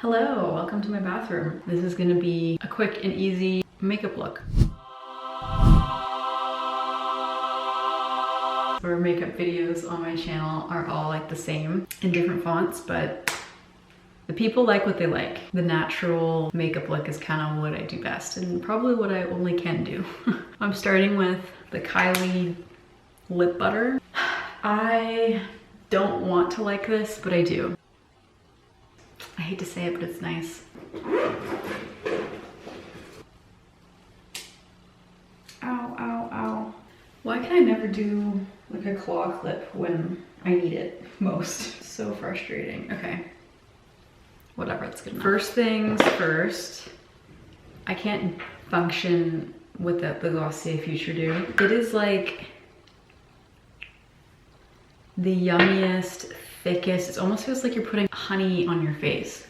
Hello, welcome to my bathroom. This is gonna be a quick and easy makeup look. Our makeup videos on my channel are all like the same in different fonts, but the people like what they like. The natural makeup look is kind of what I do best and probably what I only can do. I'm starting with the Kylie lip butter. I don't want to like this, but I do. I hate to say it, but it's nice. Ow, ow, ow. Why can I never do like a claw clip when I need it most? So frustrating. Okay. Whatever, it's good enough. First things first, I can't function without the Glossier Future Dew. It is like the yummiest, thickest. It almost feels like you're putting honey on your face.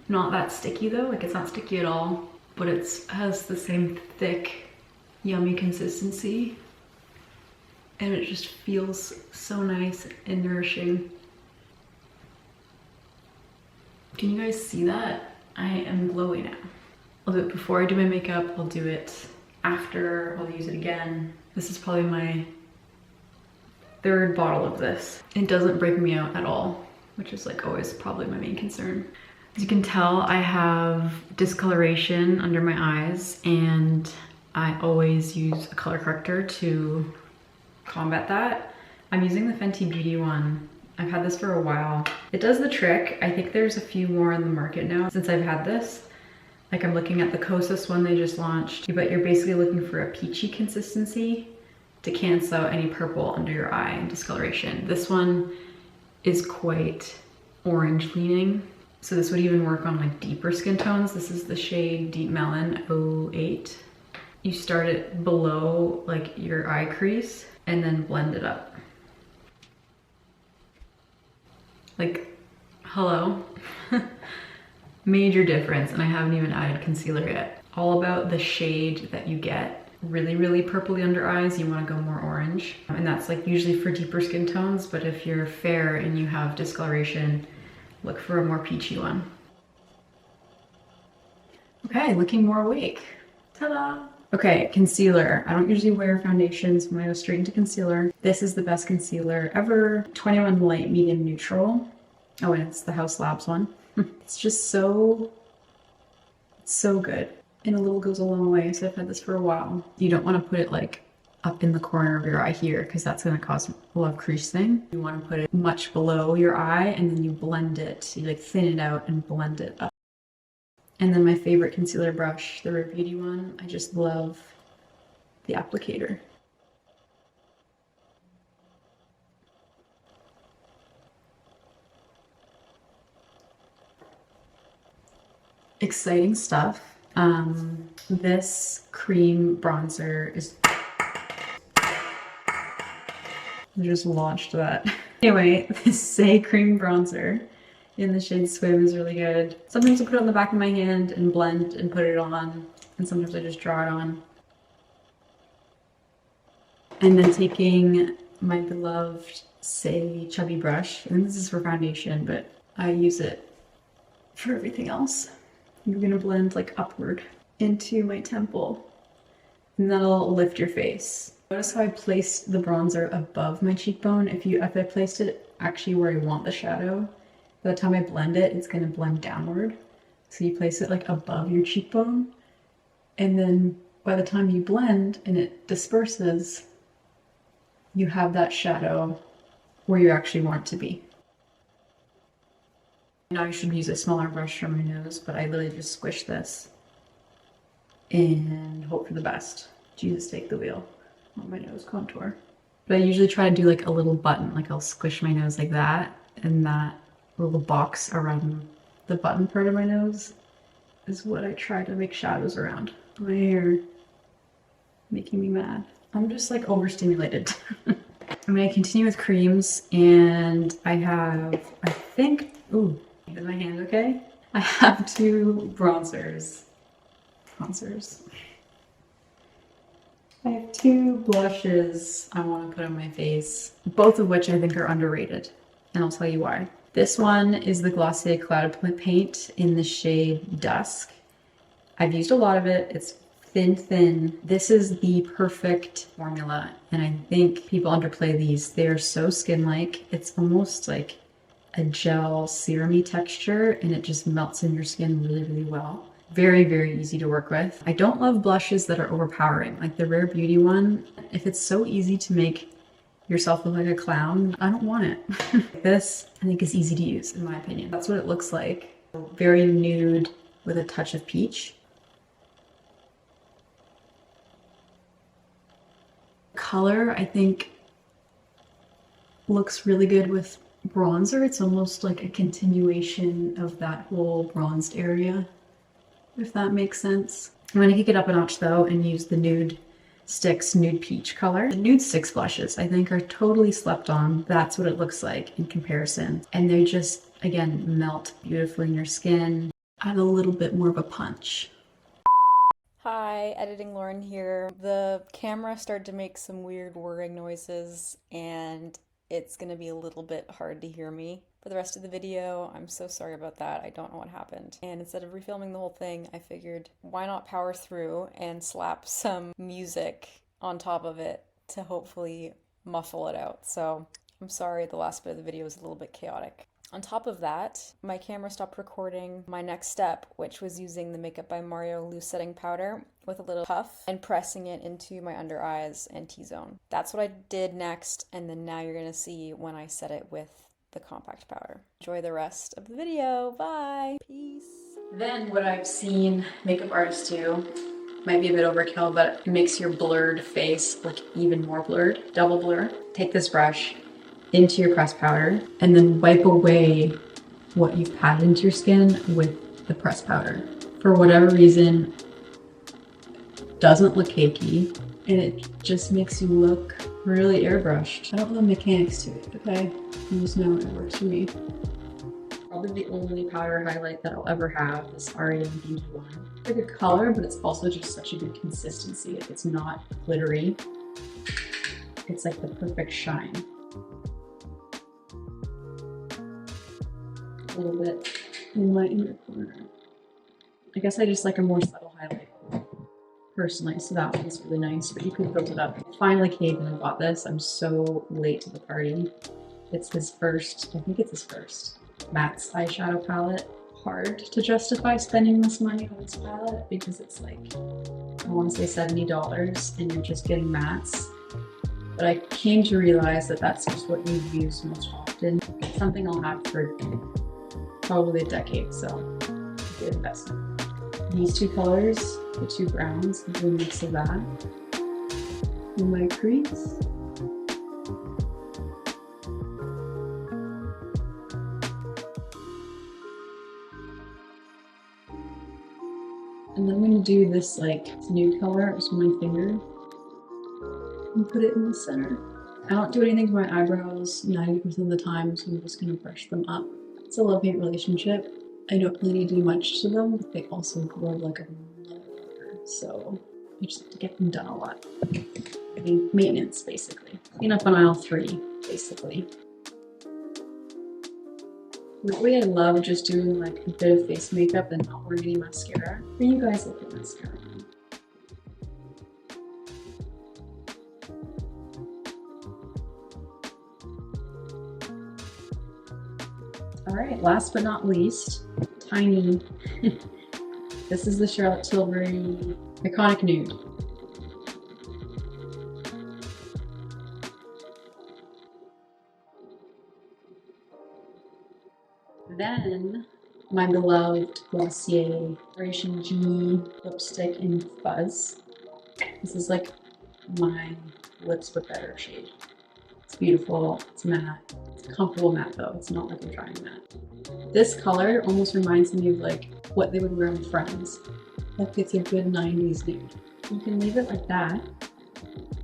Not that sticky though, like it's not sticky at all, but it has the same thick, yummy consistency. And it just feels so nice and nourishing. Can you guys see that? I am glowy now. I'll do it before I do my makeup, I'll do it after, I'll use it again. This is probably my third bottle of this. It doesn't break me out at all, which is like always probably my main concern. As you can tell, I have discoloration under my eyes and I always use a color corrector to combat that. I'm using the Fenty Beauty one. I've had this for a while. It does the trick. I think there's a few more in the market now since I've had this. Like I'm looking at the Kosas one they just launched, but you're basically looking for a peachy consistency to cancel out any purple under your eye and discoloration. This one is quite orange leaning. So this would even work on like deeper skin tones. This is the shade Deep Melon 08. You start it below like your eye crease and then blend it up. Like, hello. Major difference, and I haven't even added concealer yet. All about the shade that you get. Really, really purpley under eyes, you want to go more orange. And that's like usually for deeper skin tones, but if you're fair and you have discoloration, look for a more peachy one. Okay, looking more awake. Ta-da! Okay, concealer. I don't usually wear foundations when I go straight into concealer. This is the best concealer ever. 21 Light Medium Neutral. Oh, and it's the House Labs one. It's just so good. And a little goes a long way, so I've had this for a while. You don't want to put it like up in the corner of your eye here because that's going to cause a lot of creasing. You want to put it much below your eye and then you blend it. You like thin it out and blend it up. And then my favorite concealer brush, the Rare Beauty one. I just love the applicator. Exciting stuff. This cream bronzer is... I just launched that. Anyway, this Say cream bronzer in the shade Swim is really good. Sometimes I put it on the back of my hand and blend and put it on, and sometimes I just draw it on. And then taking my beloved Say chubby brush, and this is for foundation, but I use it for everything else. I'm gonna blend like upward into my temple, and that'll lift your face. Notice how I placed the bronzer above my cheekbone. If I placed it actually where I want the shadow, by the time I blend it, it's gonna blend downward. So you place it like above your cheekbone, and then by the time you blend and it disperses, you have that shadow where you actually want it to be. Now I should use a smaller brush for my nose, but I literally just squish this and hope for the best. Jesus, take the wheel on my nose contour. But I usually try to do like a little button, like I'll squish my nose like that, and that little box around the button part of my nose is what I try to make shadows around. My hair making me mad. I'm just like overstimulated. I'm gonna continue with creams, and I have, I think, ooh, is my hand okay? I have two bronzers. I have two blushes I want to put on my face, both of which I think are underrated, and I'll tell you why. This one is the Glossier Cloud Paint in the shade Dusk. I've used a lot of it. It's thin. This is the perfect formula, and I think people underplay these. They are so skin-like. It's almost like a gel serum-y texture, and it just melts in your skin really well. Very easy to work with. I don't love blushes that are overpowering, like the Rare Beauty one. If it's so easy to make yourself look like a clown, I don't want it. This, I think, is easy to use, in my opinion. That's what it looks like. Very nude with a touch of peach. Color, I think, looks really good with bronzer. It's almost like a continuation of that whole bronzed area, if that makes sense. I'm gonna kick it up a notch though and use the Nude Sticks Nude Peach color. The Nude Sticks blushes, I think, are totally slept on. That's what it looks like in comparison. And they just, again, melt beautifully in your skin. Add a little bit more of a punch. Hi, Editing Lauren here. The camera started to make some weird whirring noises and it's gonna be a little bit hard to hear me for the rest of the video. I'm so sorry about that. I don't know what happened. And instead of refilming the whole thing, I figured why not power through and slap some music on top of it to hopefully muffle it out. So I'm sorry the last bit of the video was a little bit chaotic. On top of that, my camera stopped recording my next step, which was using the Makeup by Mario loose setting powder with a little puff and pressing it into my under eyes and T-zone. That's what I did next, and then now you're gonna see when I set it with the compact powder. Enjoy the rest of the video. Bye. Peace. Then what I've seen makeup artists do, might be a bit overkill, but it makes your blurred face look even more blurred. Double blur. Take this brush into your pressed powder and then wipe away what you've patted into your skin with the pressed powder. For whatever reason, it doesn't look cakey and it just makes you look really airbrushed. I don't know the mechanics to it, okay? I just know it works for me. Probably the only powder highlight that I'll ever have is REM Beauty One. It's a good color, but it's also just such a good consistency. It's not glittery. It's like the perfect shine. A little bit in my inner corner. I guess I just like a more subtle highlight personally, so that one's really nice, but you can build it up. Finally caved and I bought this. I'm so late to the party. It's his first, I think it's his first Matt's eyeshadow palette. Hard to justify spending this money on this palette because it's like, I want to say $70 and you're just getting mattes. But I came to realize that that's just what you use most often. It's something I'll have for probably a decade, so good investment. These two colors, the two browns, a little mix of that in my crease. And then I'm going to do this like nude color just with my finger and put it in the center. I don't do anything to my eyebrows 90% of the time, so I'm just going to brush them up. It's a love-hate relationship. I don't really do much to them, but they also grow like a motherfucker, so I just have to get them done a lot. I mean, maintenance, basically. Clean up on aisle 3, basically. Lately, I love just doing like a bit of face makeup and not wearing any mascara. For you guys, look at mascara. All right, last but not least, tiny. This is the Charlotte Tilbury Iconic Nude. Then, my beloved Glossier Generation G lipstick in Fuzz. This is like my lips but better shade. It's beautiful, it's matte. It's a comfortable matte though, it's not like I'm trying matte. This color almost reminds me of like what they would wear on Friends. Like it's a good 90s nude. You can leave it like that,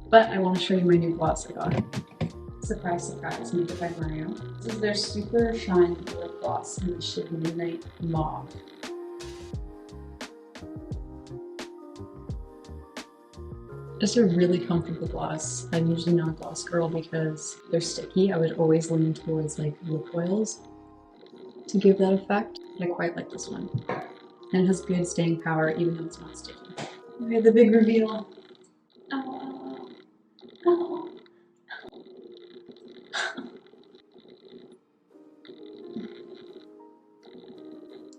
but I want to show you my new gloss I got. Surprise, surprise, Makeup by Mario. This is their super shine lip gloss in the shade Midnight Mauve. Just a really comfortable gloss. I'm usually not a gloss girl because they're sticky. I would always lean towards like lip oils. to give that effect. I quite like this one. And it has good staying power even though it's not sticky. We have the big reveal. Oh, oh.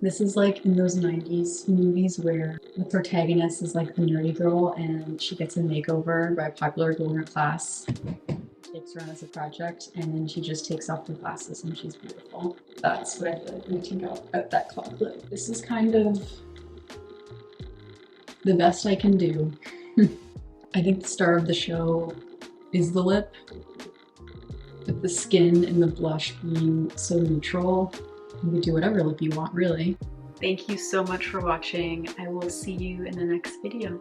This is like in those 90s movies where the protagonist is like the nerdy girl and she gets a makeover by a popular girl in her class, takes her on as a project, and then she just takes off the glasses and she's beautiful. That's what I feel like reaching out at that clock lip. This is kind of the best I can do. I think the star of the show is the lip, with the skin and the blush being so neutral. You can do whatever lip you want, really. Thank you so much for watching. I will see you in the next video.